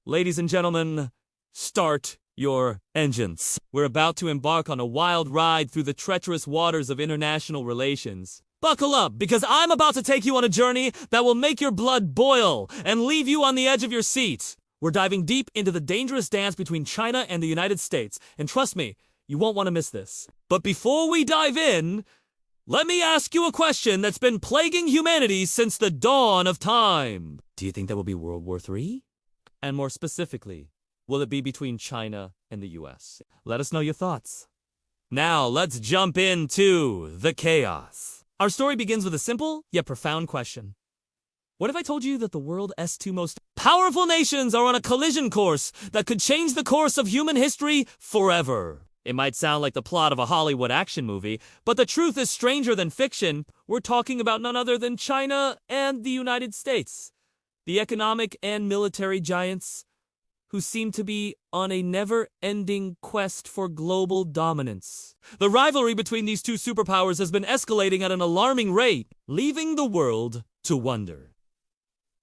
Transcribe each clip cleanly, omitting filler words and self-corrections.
Ladies and gentlemen, start your engines. We're about to embark on a wild ride through the treacherous waters of international relations. Buckle up, because I'm about to take you on a journey that will make your blood boil and leave you on the edge of your seat. We're diving deep into the dangerous dance between China and the United States, and trust me, you won't want to miss this. But before we dive in, let me ask you a question that's been plaguing humanity since the dawn of time. Do you think there will be World War III? And more specifically, will it be between China and the US? Let us know your thoughts. Now, let's jump into the chaos. Our story begins with a simple yet profound question. What if I told you that the world's two most powerful nations are on a collision course that could change the course of human history forever? It might sound like the plot of a Hollywood action movie, but the truth is stranger than fiction. We're talking about none other than China and the United States, the economic and military giants who seem to be on a never-ending quest for global dominance. The rivalry between these two superpowers has been escalating at an alarming rate, leaving the world to wonder.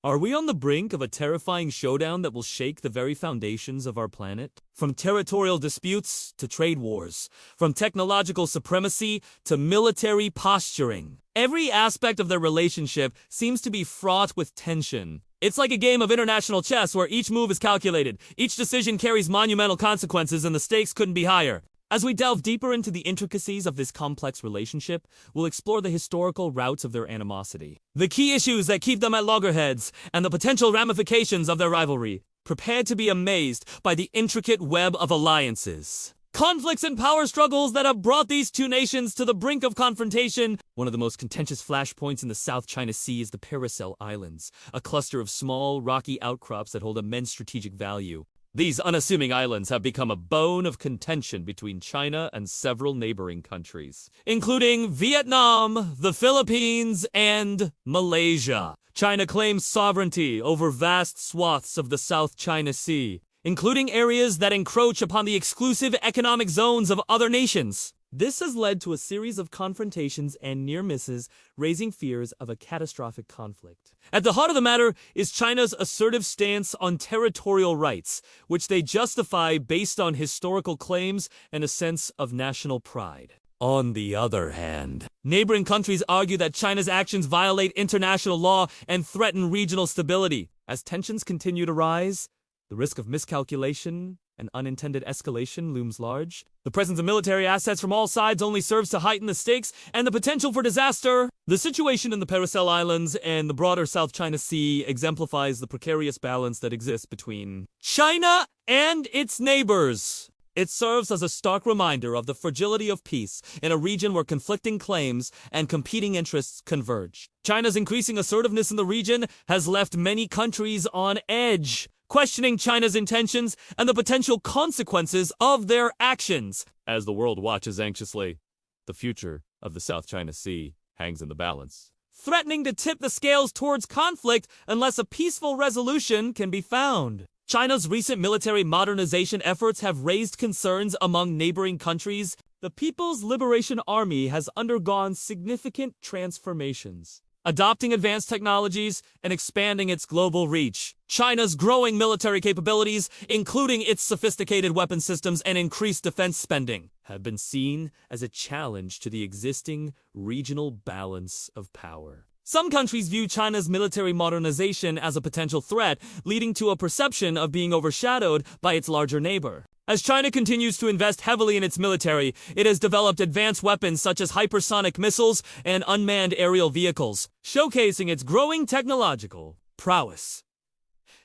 Are we on the brink of a terrifying showdown that will shake the very foundations of our planet? From territorial disputes to trade wars, from technological supremacy to military posturing, every aspect of their relationship seems to be fraught with tension. It's like a game of international chess where each move is calculated, each decision carries monumental consequences, and the stakes couldn't be higher. As we delve deeper into the intricacies of this complex relationship, we'll explore the historical routes of their animosity, the key issues that keep them at loggerheads, and the potential ramifications of their rivalry. Prepare to be amazed by the intricate web of alliances, conflicts and power struggles that have brought these two nations to the brink of confrontation. One of the most contentious flashpoints in the South China Sea is the Paracel Islands, a cluster of small, rocky outcrops that hold immense strategic value. These unassuming islands have become a bone of contention between China and several neighboring countries, including Vietnam, the Philippines, and Malaysia. China claims sovereignty over vast swaths of the South China Sea, including areas that encroach upon the exclusive economic zones of other nations. This has led to a series of confrontations and near misses, raising fears of a catastrophic conflict. At the heart of the matter is China's assertive stance on territorial rights, which they justify based on historical claims and a sense of national pride. On the other hand, neighboring countries argue that China's actions violate international law and threaten regional stability. As tensions continue to rise, the risk of miscalculation and unintended escalation looms large. The presence of military assets from all sides only serves to heighten the stakes and the potential for disaster. The situation in the Paracel Islands and the broader South China Sea exemplifies the precarious balance that exists between China and its neighbors. It serves as a stark reminder of the fragility of peace in a region where conflicting claims and competing interests converge. China's increasing assertiveness in the region has left many countries on edge, questioning China's intentions and the potential consequences of their actions. As the world watches anxiously, the future of the South China Sea hangs in the balance, threatening to tip the scales towards conflict unless a peaceful resolution can be found. China's recent military modernization efforts have raised concerns among neighboring countries. The People's Liberation Army has undergone significant transformations, adopting advanced technologies and expanding its global reach. China's growing military capabilities, including its sophisticated weapon systems and increased defense spending, have been seen as a challenge to the existing regional balance of power. Some countries view China's military modernization as a potential threat, leading to a perception of being overshadowed by its larger neighbor. As China continues to invest heavily in its military, it has developed advanced weapons such as hypersonic missiles and unmanned aerial vehicles, showcasing its growing technological prowess.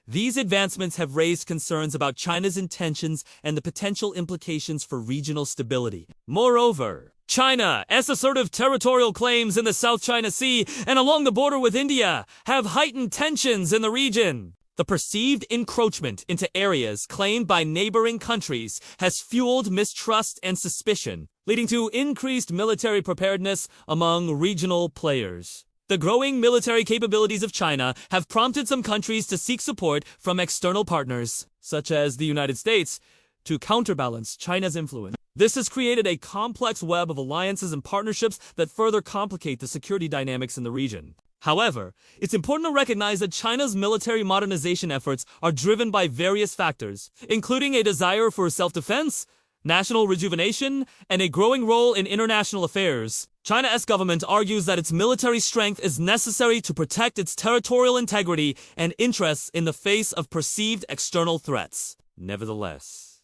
These advancements have raised concerns about China's intentions and the potential implications for regional stability. Moreover, China's assertive territorial claims in the South China Sea and along the border with India have heightened tensions in the region. The perceived encroachment into areas claimed by neighboring countries has fueled mistrust and suspicion, leading to increased military preparedness among regional players. The growing military capabilities of China have prompted some countries to seek support from external partners, such as the United States, to counterbalance China's influence. This has created a complex web of alliances and partnerships that further complicate the security dynamics in the region. However, it's important to recognize that China's military modernization efforts are driven by various factors, including a desire for self-defense, national rejuvenation, and a growing role in international affairs. China's government argues that its military strength is necessary to protect its territorial integrity and interests in the face of perceived external threats. Nevertheless,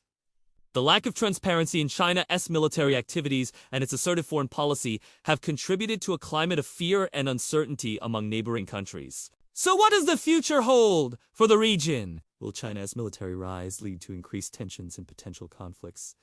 the lack of transparency in China's military activities and its assertive foreign policy have contributed to a climate of fear and uncertainty among neighboring countries. So what does the future hold for the region? Will China's military rise lead to increased tensions and potential conflicts?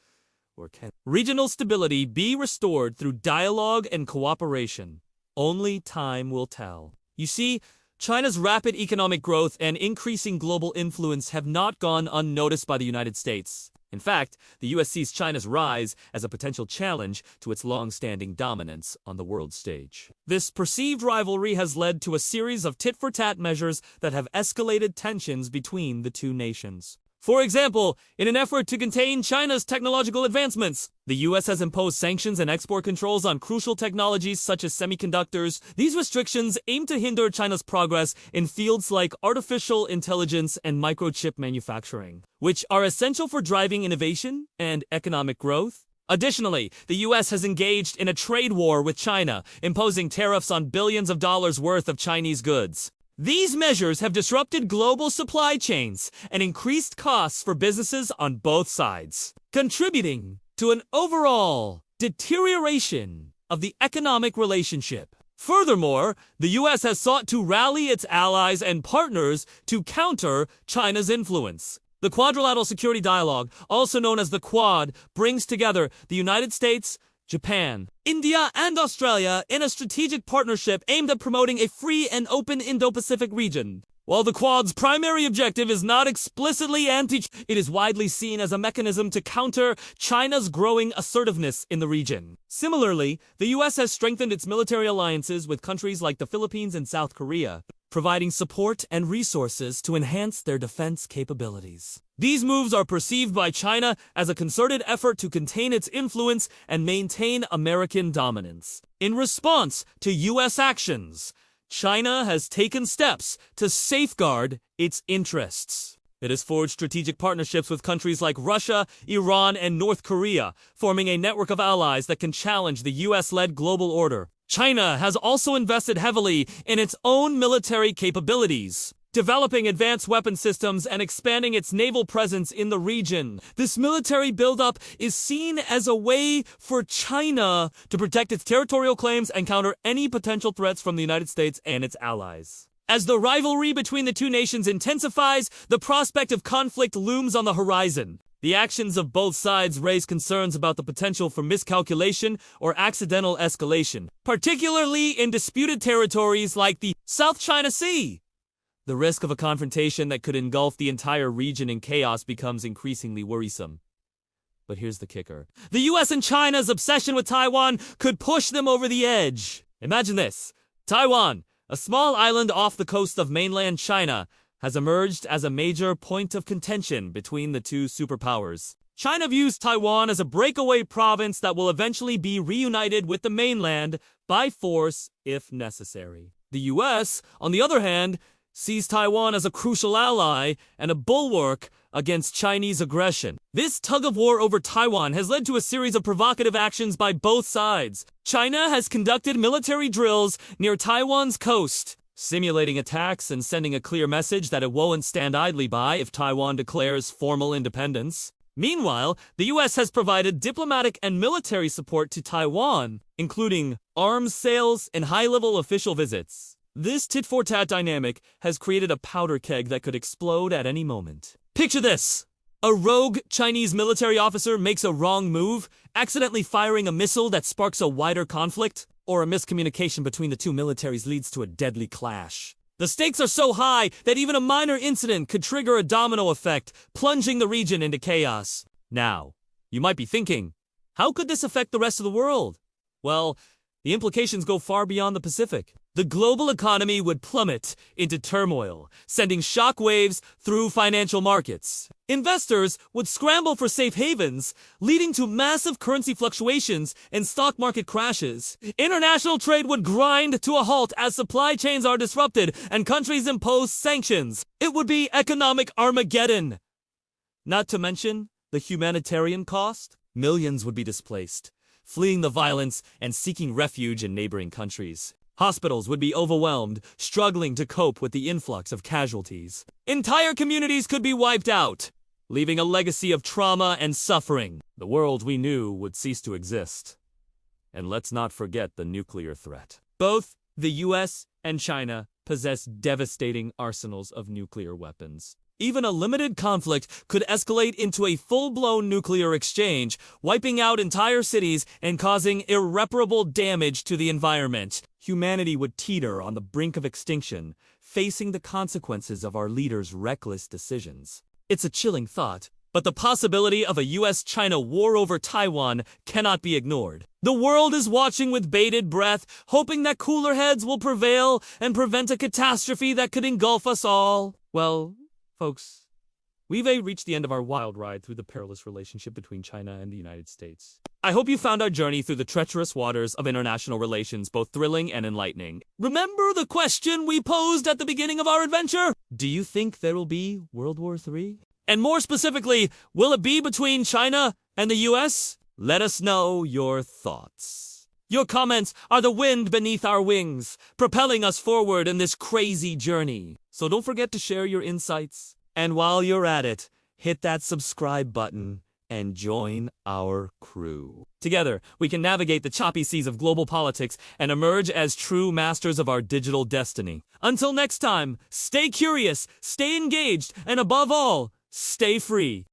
Or can regional stability be restored through dialogue and cooperation? Only time will tell. You see, China's rapid economic growth and increasing global influence have not gone unnoticed by the United States. In fact, the U.S. sees China's rise as a potential challenge to its long-standing dominance on the world stage. This perceived rivalry has led to a series of tit-for-tat measures that have escalated tensions between the two nations. For example, in an effort to contain China's technological advancements, the U.S. has imposed sanctions and export controls on crucial technologies such as semiconductors. These restrictions aim to hinder China's progress in fields like artificial intelligence and microchip manufacturing, which are essential for driving innovation and economic growth. Additionally, the U.S. has engaged in a trade war with China, imposing tariffs on billions of dollars worth of Chinese goods. These measures have disrupted global supply chains and increased costs for businesses on both sides, contributing to an overall deterioration of the economic relationship. Furthermore, the U.S. has sought to rally its allies and partners to counter China's influence. The Quadrilateral Security Dialogue, also known as the Quad, brings together the United States, Japan, India, and Australia in a strategic partnership aimed at promoting a free and open Indo-Pacific region. While the Quad's primary objective is not explicitly anti-China, it is widely seen as a mechanism to counter China's growing assertiveness in the region. Similarly, the U.S. has strengthened its military alliances with countries like the Philippines and South Korea, providing support and resources to enhance their defense capabilities. These moves are perceived by China as a concerted effort to contain its influence and maintain American dominance. In response to U.S. actions, China has taken steps to safeguard its interests. It has forged strategic partnerships with countries like Russia, Iran, and North Korea, forming a network of allies that can challenge the U.S.-led global order. China has also invested heavily in its own military capabilities, developing advanced weapon systems and expanding its naval presence in the region. This military buildup is seen as a way for China to protect its territorial claims and counter any potential threats from the United States and its allies. As the rivalry between the two nations intensifies, the prospect of conflict looms on the horizon. The actions of both sides raise concerns about the potential for miscalculation or accidental escalation, particularly in disputed territories like the South China Sea. The risk of a confrontation that could engulf the entire region in chaos becomes increasingly worrisome. But here's the kicker. The US and China's obsession with Taiwan could push them over the edge. Imagine this. Taiwan, a small island off the coast of mainland China, has emerged as a major point of contention between the two superpowers. China views Taiwan as a breakaway province that will eventually be reunited with the mainland by force if necessary. The US, on the other hand, sees Taiwan as a crucial ally and a bulwark against Chinese aggression. This tug-of-war over Taiwan has led to a series of provocative actions by both sides. China has conducted military drills near Taiwan's coast, simulating attacks and sending a clear message that it won't stand idly by if Taiwan declares formal independence. Meanwhile, the U.S. has provided diplomatic and military support to Taiwan, including arms sales and high-level official visits. This tit-for-tat dynamic has created a powder keg that could explode at any moment. Picture this. A rogue Chinese military officer makes a wrong move, accidentally firing a missile that sparks a wider conflict, or a miscommunication between the two militaries leads to a deadly clash. The stakes are so high that even a minor incident could trigger a domino effect, plunging the region into chaos. Now, you might be thinking, how could this affect the rest of the world? Well, the implications go far beyond the Pacific. the global economy would plummet into turmoil, sending shockwaves through financial markets. Investors would scramble for safe havens, leading to massive currency fluctuations and stock market crashes. International trade would grind to a halt as supply chains are disrupted and countries impose sanctions. It would be economic Armageddon. Not to mention the humanitarian cost. Millions would be displaced, fleeing the violence and seeking refuge in neighboring countries. Hospitals would be overwhelmed, struggling to cope with the influx of casualties. Entire communities could be wiped out, leaving a legacy of trauma and suffering. The world we knew would cease to exist. And let's not forget the nuclear threat. Both the US and China possess devastating arsenals of nuclear weapons. Even a limited conflict could escalate into a full-blown nuclear exchange, wiping out entire cities and causing irreparable damage to the environment. Humanity would teeter on the brink of extinction, facing the consequences of our leaders' reckless decisions. It's a chilling thought, but the possibility of a US-China war over Taiwan cannot be ignored. The world is watching with bated breath, hoping that cooler heads will prevail and prevent a catastrophe that could engulf us all. Well, folks, we've reached the end of our wild ride through the perilous relationship between China and the United States. I hope you found our journey through the treacherous waters of international relations both thrilling and enlightening. Remember the question we posed at the beginning of our adventure? Do you think there will be World War III? And more specifically, will it be between China and the US? Let us know your thoughts. Your comments are the wind beneath our wings, propelling us forward in this crazy journey. So don't forget to share your insights. And while you're at it, hit that subscribe button and join our crew. Together, we can navigate the choppy seas of global politics and emerge as true masters of our digital destiny. Until next time, stay curious, stay engaged, and above all, stay free.